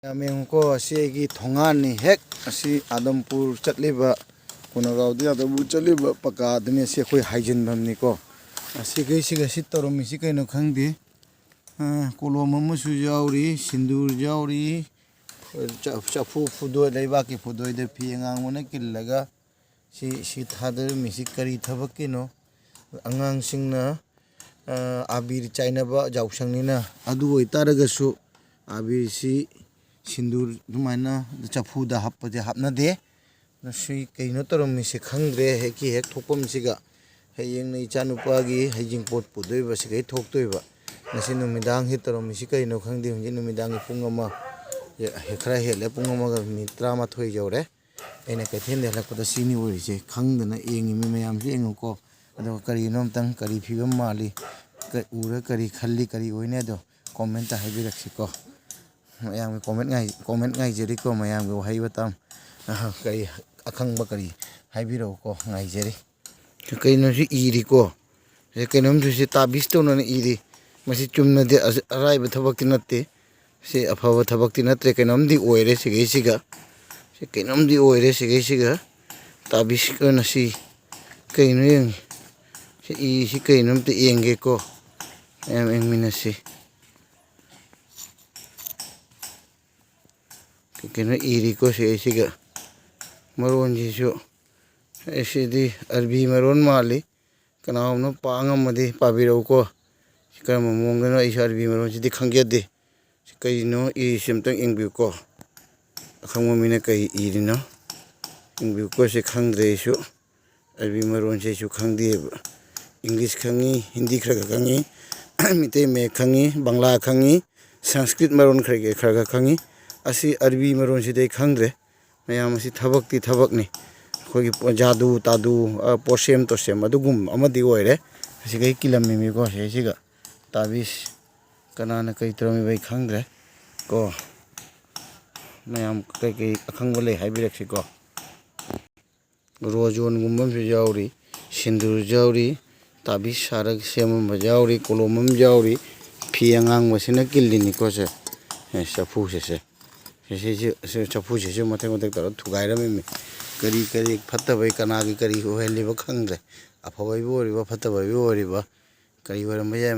Yamenko asi thongani hek asi Adampur chatliba Kunagaudi Adampur chatliba pakadani asi khoi haijin bamni ko asi gaisiga sittorom isi kaino khangdi kolom amasu yauri sindur yauri chafu fudo leibaki fudo de piangang mona killaga si thadar misi kari thabakino angang singna abir chainaba jawsangnina adu oitaragasu abir si sindur dumaina chafuda happade hapnade nasi kaino torom misi khangdre heki hek thokpam siga hayeng nei chanupagi haijingpot pudoiba sigai thoktoiba nasi numidang hi torom misi kaino khangdi hunji numidang pung ama hekhra hele pung ama ga mi 13 jawre aina kaithen de lakpada sini orise khangdana engi mi mayam si engko ado kari nomtang kari phibam mali ura kari khalli kari oine do comment ta haibiraksiko mayam comment ngai jeri ko mayam go haibatam kari akhangba kari haibiro ko ngai jeri kaino si iri ko kainom si tabis to na iri masi chumna de araiba thabakti natte se afaba thabakti natre kainom di oire sigai siga se kainom di oire sigai siga tabis ko na si kaino yang si kainom te enge ko em minasi kena iri ko siga maron jisu esidi arbi maron mali kana no pangam madi pabiro ko sikam mongno is arbi maron sidi khangyade kaino i simtang ingbi ko khangmo mina kai iri no ingbi ko se khangdre su arbi maron se su khangdi english khangi hindi khra khangi mite me khangi bangla khangi sanskrit maron khra khangi asi arbi maron si dei khangdre mayam asi thabakti thabakni khogi jadu tadu posem tosem adugum amadi oire sigai kilami mi ko siga tabis kanana kai tromi bai khangdre ko mayam kai akhangole haibireksi ko rojon gumbam su jauri sindur jauri tabis sarak semam jauri kolomam jauri phiangang wasina killini ko se safu se chafu se mathe tar thugairami kari fattabai kanagi kari hoheliba khangre afabai boriba fattabai boriba kari waram baya